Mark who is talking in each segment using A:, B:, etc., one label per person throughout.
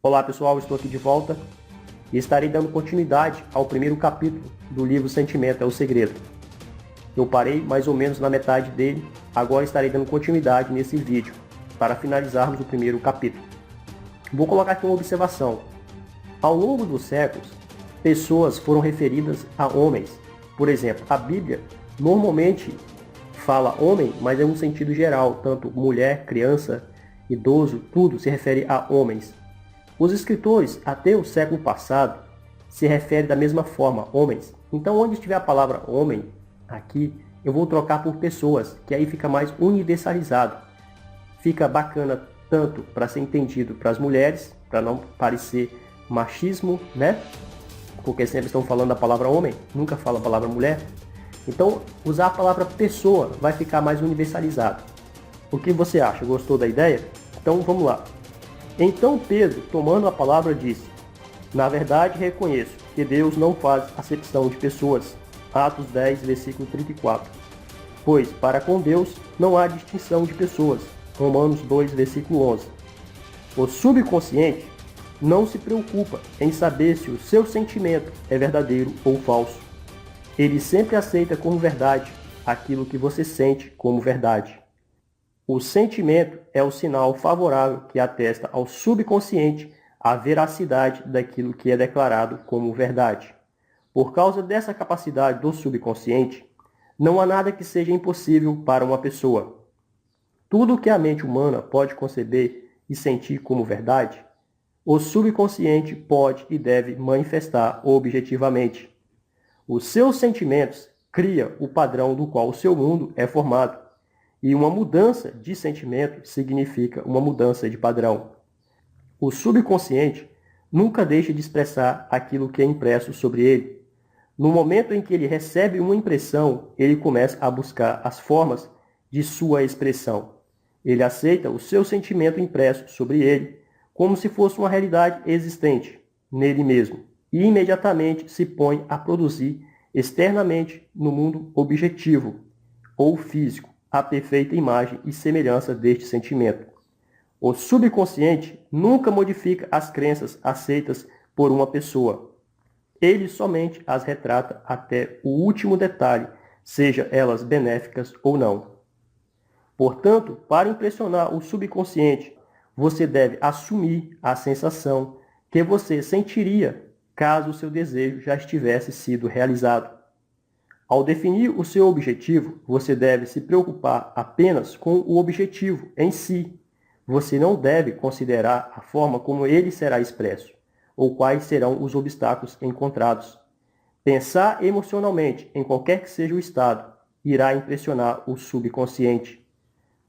A: Olá pessoal, estou aqui de volta e estarei dando continuidade ao primeiro capítulo do livro Sentimento é o Segredo. Eu parei mais ou menos na metade dele, agora estarei dando continuidade nesse vídeo para finalizarmos o primeiro capítulo. Vou colocar aqui uma observação. Ao longo dos séculos, pessoas foram referidas a homens. Por exemplo, a Bíblia normalmente fala homem, mas é um sentido geral, tanto mulher, criança, idoso, tudo se refere a homens. Os escritores, até o século passado, se referem da mesma forma, homens. Então, onde estiver a palavra homem, aqui, eu vou trocar por pessoas, que aí fica mais universalizado. Fica bacana tanto para ser entendido para as mulheres, para não parecer machismo, né? Porque sempre estão falando a palavra homem, nunca fala a palavra mulher. Então, usar a palavra pessoa vai ficar mais universalizado. O que você acha? Gostou da ideia? Então, vamos lá. Então Pedro, tomando a palavra, disse: Na verdade reconheço que Deus não faz acepção de pessoas. Atos 10, versículo 34. Pois para com Deus não há distinção de pessoas. Romanos 2, versículo 11. O subconsciente não se preocupa em saber se o seu sentimento é verdadeiro ou falso. Ele sempre aceita como verdade aquilo que você sente como verdade. O sentimento é o sinal favorável que atesta ao subconsciente a veracidade daquilo que é declarado como verdade. Por causa dessa capacidade do subconsciente, não há nada que seja impossível para uma pessoa. Tudo o que a mente humana pode conceber e sentir como verdade, o subconsciente pode e deve manifestar objetivamente. Os seus sentimentos criam o padrão do qual o seu mundo é formado. E uma mudança de sentimento significa uma mudança de padrão. O subconsciente nunca deixa de expressar aquilo que é impresso sobre ele. No momento em que ele recebe uma impressão, ele começa a buscar as formas de sua expressão. Ele aceita o seu sentimento impresso sobre ele como se fosse uma realidade existente nele mesmo e imediatamente se põe a produzir externamente no mundo objetivo ou físico a perfeita imagem e semelhança deste sentimento. O subconsciente nunca modifica as crenças aceitas por uma pessoa. Ele somente as retrata até o último detalhe, seja elas benéficas ou não. Portanto, para impressionar o subconsciente, você deve assumir a sensação que você sentiria caso o seu desejo já estivesse sido realizado. Ao definir o seu objetivo, você deve se preocupar apenas com o objetivo em si. Você não deve considerar a forma como ele será expresso, ou quais serão os obstáculos encontrados. Pensar emocionalmente em qualquer que seja o estado irá impressionar o subconsciente.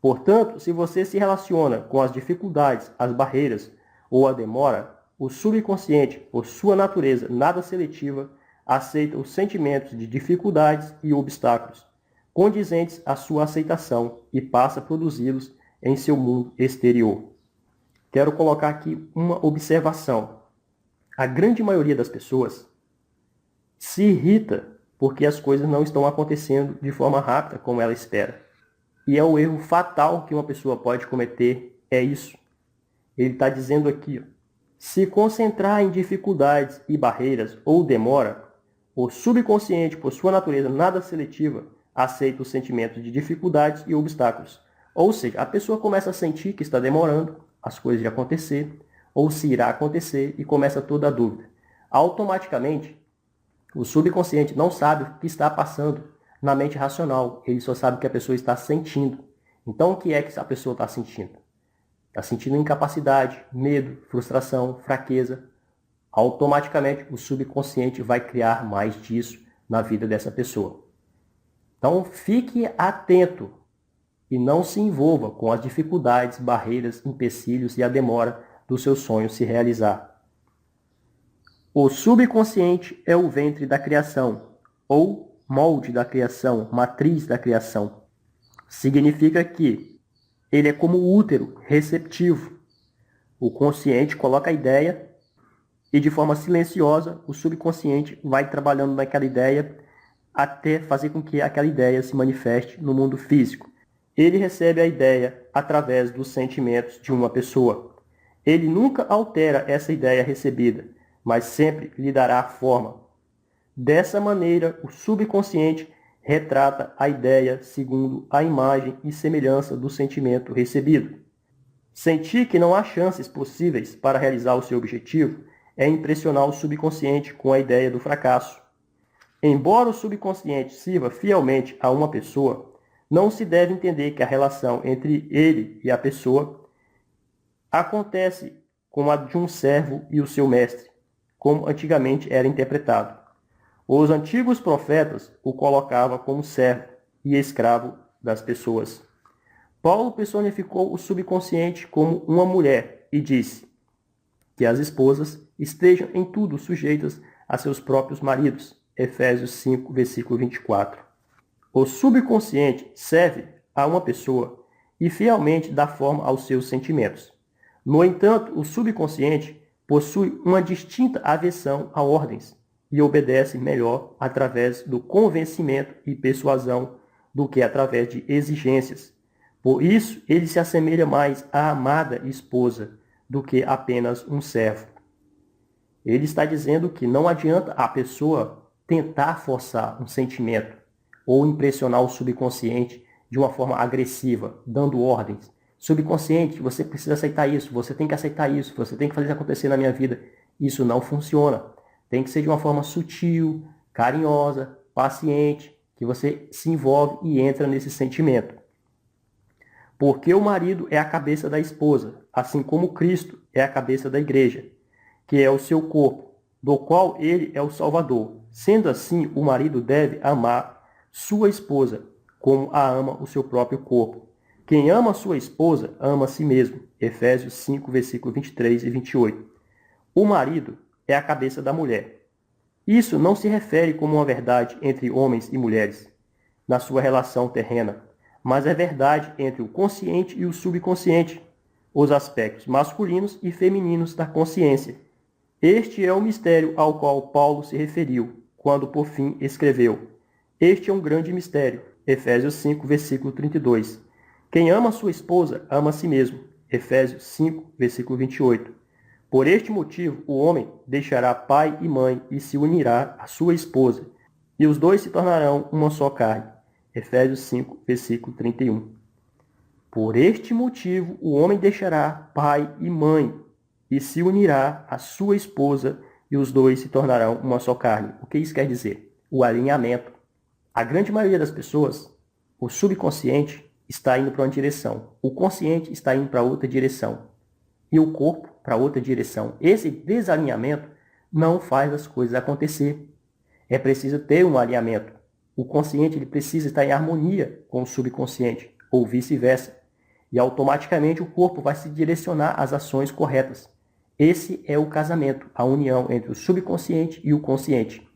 A: Portanto, se você se relaciona com as dificuldades, as barreiras ou a demora, o subconsciente, por sua natureza nada seletiva, aceita os sentimentos de dificuldades e obstáculos, condizentes à sua aceitação, e passa a produzi-los em seu mundo exterior. Quero colocar aqui uma observação. A grande maioria das pessoas se irrita porque as coisas não estão acontecendo de forma rápida como ela espera. E é o erro fatal que uma pessoa pode cometer, é isso. Ele está dizendo aqui, se concentrar em dificuldades e barreiras ou demora, o subconsciente, por sua natureza nada seletiva, aceita os sentimentos de dificuldades e obstáculos. Ou seja, a pessoa começa a sentir que está demorando as coisas de acontecer, ou se irá acontecer, e começa toda a dúvida. Automaticamente, o subconsciente não sabe o que está passando na mente racional, ele só sabe o que a pessoa está sentindo. Então, o que é que a pessoa está sentindo? Está sentindo incapacidade, medo, frustração, fraqueza. Automaticamente o subconsciente vai criar mais disso na vida dessa pessoa. Então fique atento e não se envolva com as dificuldades, barreiras, empecilhos e a demora do seu sonho se realizar. O subconsciente é o ventre da criação, ou molde da criação, matriz da criação. Significa que ele é como o útero receptivo. O consciente coloca a ideia e de forma silenciosa, o subconsciente vai trabalhando naquela ideia até fazer com que aquela ideia se manifeste no mundo físico. Ele recebe a ideia através dos sentimentos de uma pessoa. Ele nunca altera essa ideia recebida, mas sempre lhe dará forma. Dessa maneira, o subconsciente retrata a ideia segundo a imagem e semelhança do sentimento recebido. Sentir que não há chances possíveis para realizar o seu objetivo é impressionar o subconsciente com a ideia do fracasso. Embora o subconsciente sirva fielmente a uma pessoa, não se deve entender que a relação entre ele e a pessoa acontece como a de um servo e o seu mestre, como antigamente era interpretado. Os antigos profetas o colocavam como servo e escravo das pessoas. Paulo personificou o subconsciente como uma mulher e disse que as esposas estejam em tudo sujeitas a seus próprios maridos. Efésios 5, versículo 24. O subconsciente serve a uma pessoa e fielmente dá forma aos seus sentimentos. No entanto, o subconsciente possui uma distinta aversão a ordens e obedece melhor através do convencimento e persuasão do que através de exigências. Por isso, ele se assemelha mais à amada esposa do que apenas um servo. Ele está dizendo que não adianta a pessoa tentar forçar um sentimento ou impressionar o subconsciente de uma forma agressiva, dando ordens. Subconsciente, você precisa aceitar isso, você tem que aceitar isso, você tem que fazer isso acontecer na minha vida. Isso não funciona. Tem que ser de uma forma sutil, carinhosa, paciente, que você se envolve e entra nesse sentimento. Porque o marido é a cabeça da esposa, assim como Cristo é a cabeça da igreja, que é o seu corpo, do qual ele é o Salvador. Sendo assim, o marido deve amar sua esposa, como a ama o seu próprio corpo. Quem ama sua esposa, ama a si mesmo. Efésios 5, versículos 23 e 28. O marido é a cabeça da mulher. Isso não se refere como uma verdade entre homens e mulheres, na sua relação terrena, mas é verdade entre o consciente e o subconsciente, os aspectos masculinos e femininos da consciência. Este é o mistério ao qual Paulo se referiu, quando por fim escreveu: Este é um grande mistério. Efésios 5, versículo 32. Quem ama sua esposa, ama a si mesmo. Efésios 5, versículo 28. Por este motivo, o homem deixará pai e mãe e se unirá à sua esposa, e os dois se tornarão uma só carne. Efésios 5, versículo 31. Por este motivo, o homem deixará pai e mãe e se unirá à sua esposa, e os dois se tornarão uma só carne. O que isso quer dizer? O alinhamento. A grande maioria das pessoas, o subconsciente está indo para uma direção, o consciente está indo para outra direção, e o corpo para outra direção. Esse desalinhamento não faz as coisas acontecer. É preciso ter um alinhamento. O consciente ele precisa estar em harmonia com o subconsciente, ou vice-versa. E automaticamente o corpo vai se direcionar às ações corretas. Esse é o casamento, a união entre o subconsciente e o consciente.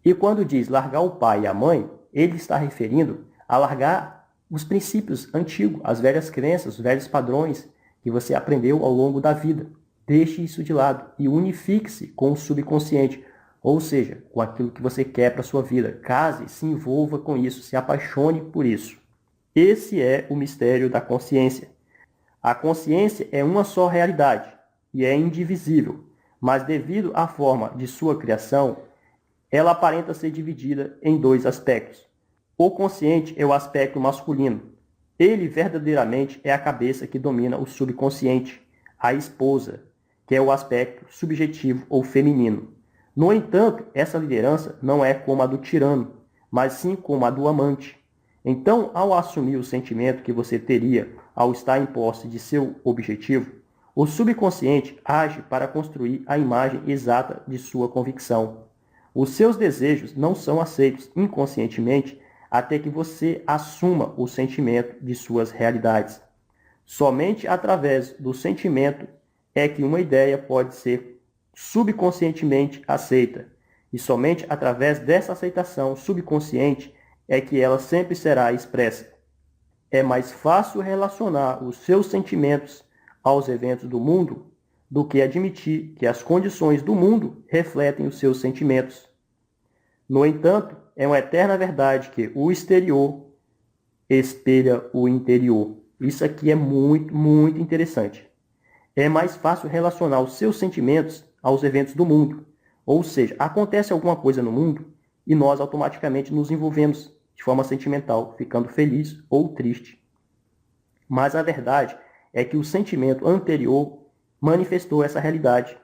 A: E quando diz largar o pai e a mãe, ele está referindo a largar os princípios antigos, as velhas crenças, os velhos padrões que você aprendeu ao longo da vida. Deixe isso de lado e unifique-se com o subconsciente, ou seja, com aquilo que você quer para a sua vida. Case, se envolva com isso, se apaixone por isso. Esse é o mistério da consciência. A consciência é uma só realidade e é indivisível, mas devido à forma de sua criação, ela aparenta ser dividida em dois aspectos. O consciente é o aspecto masculino. Ele verdadeiramente é a cabeça que domina o subconsciente, a esposa, que é o aspecto subjetivo ou feminino. No entanto, essa liderança não é como a do tirano, mas sim como a do amante. Então, ao assumir o sentimento que você teria ao estar em posse de seu objetivo, o subconsciente age para construir a imagem exata de sua convicção. Os seus desejos não são aceitos inconscientemente até que você assuma o sentimento de suas realidades. Somente através do sentimento é que uma ideia pode ser subconscientemente aceita, e somente através dessa aceitação subconsciente é que ela sempre será expressa. É mais fácil relacionar os seus sentimentos aos eventos do mundo do que admitir que as condições do mundo refletem os seus sentimentos. No entanto, é uma eterna verdade que o exterior espelha o interior. Isso aqui é muito, muito interessante. É mais fácil relacionar os seus sentimentos aos eventos do mundo. Ou seja, acontece alguma coisa no mundo e nós automaticamente nos envolvemos de forma sentimental, ficando feliz ou triste. Mas a verdade é que o sentimento anterior manifestou essa realidade.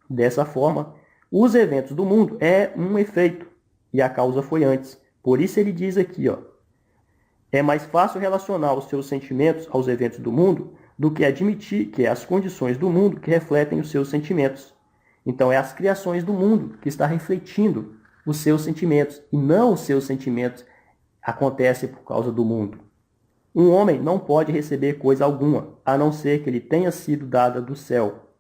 A: Dessa forma, os eventos do mundo é um efeito e a causa foi antes. Por isso ele diz aqui, é mais fácil relacionar os seus sentimentos aos eventos do mundo do que admitir que é as condições do mundo que refletem os seus sentimentos. Então é as criações do mundo que está refletindo os seus sentimentos e não os seus sentimentos acontecem por causa do mundo. Um homem não pode receber coisa alguma, a não ser que lhe tenha sido dada do céu.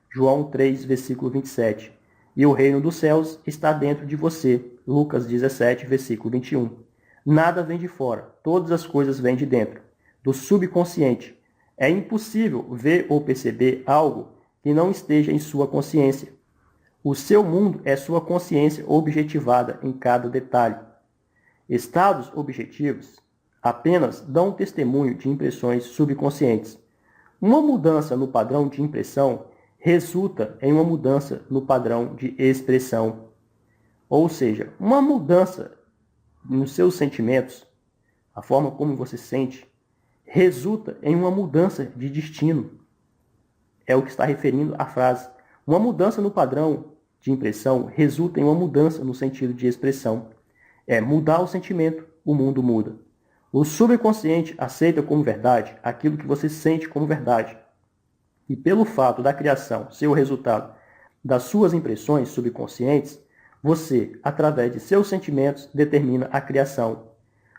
A: João 3, versículo 27. E o reino dos céus está dentro de você. Lucas 17, versículo 21. Nada vem de fora, todas as coisas vêm de dentro, do subconsciente. É impossível ver ou perceber algo que não esteja em sua consciência. O seu mundo é sua consciência objetivada em cada detalhe. Estados objetivos apenas dão testemunho de impressões subconscientes. Uma mudança no padrão de impressão resulta em uma mudança no padrão de expressão. Ou seja, uma mudança nos seus sentimentos, a forma como você sente, resulta em uma mudança de destino. É o que está referindo a frase. Uma mudança no padrão de impressão resulta em uma mudança no sentido de expressão. É mudar o sentimento, o mundo muda. O subconsciente aceita como verdade aquilo que você sente como verdade. E pelo fato da criação ser o resultado das suas impressões subconscientes, você, através de seus sentimentos, determina a criação.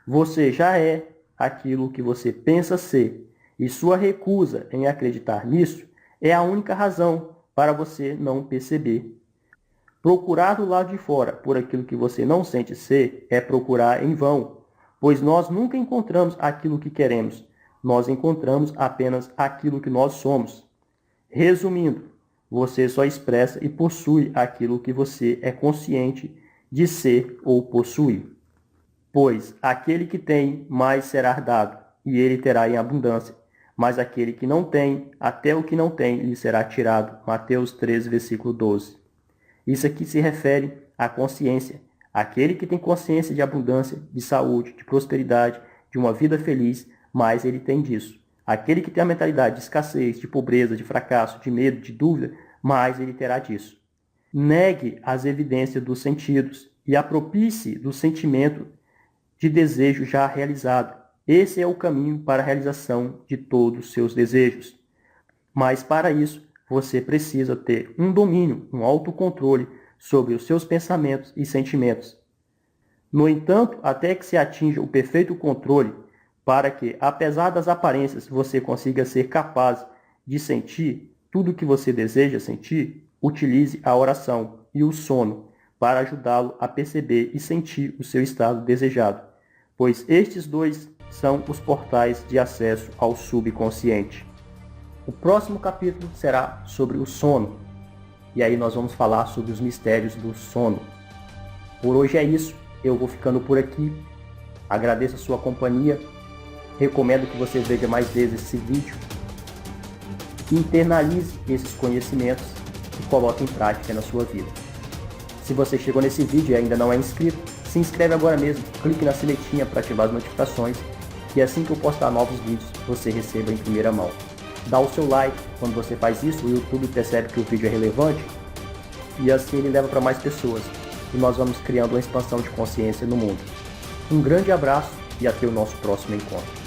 A: Você já é aquilo que você pensa ser, e sua recusa em acreditar nisso é a única razão para você não perceber. Procurar do lado de fora por aquilo que você não sente ser é procurar em vão, pois nós nunca encontramos aquilo que queremos, nós encontramos apenas aquilo que nós somos. Resumindo, você só expressa e possui aquilo que você é consciente de ser ou possuir. Pois aquele que tem, mais será dado, e ele terá em abundância. Mas aquele que não tem, até o que não tem lhe será tirado. Mateus 13, versículo 12. Isso aqui se refere à consciência. Aquele que tem consciência de abundância, de saúde, de prosperidade, de uma vida feliz, mais ele tem disso. Aquele que tem a mentalidade de escassez, de pobreza, de fracasso, de medo, de dúvida, mais ele terá disso. Negue as evidências dos sentidos e aproprie-se do sentimento de desejo já realizado. Esse é o caminho para a realização de todos os seus desejos. Mas para isso, você precisa ter um domínio, um autocontrole sobre os seus pensamentos e sentimentos. No entanto, até que se atinja o perfeito controle, para que, apesar das aparências, você consiga ser capaz de sentir tudo o que você deseja sentir, utilize a oração e o sono para ajudá-lo a perceber e sentir o seu estado desejado, pois estes dois são os portais de acesso ao subconsciente. O próximo capítulo será sobre o sono, e aí nós vamos falar sobre os mistérios do sono. Por hoje é isso, eu vou ficando por aqui, agradeço a sua companhia, recomendo que você veja mais vezes esse vídeo, internalize esses conhecimentos e coloque em prática na sua vida. Se você chegou nesse vídeo e ainda não é inscrito, se inscreve agora mesmo, clique na sinetinha para ativar as notificações e assim que eu postar novos vídeos, você receba em primeira mão. Dá o seu like, quando você faz isso, o YouTube percebe que o vídeo é relevante e assim ele leva para mais pessoas e nós vamos criando uma expansão de consciência no mundo. Um grande abraço e até o nosso próximo encontro.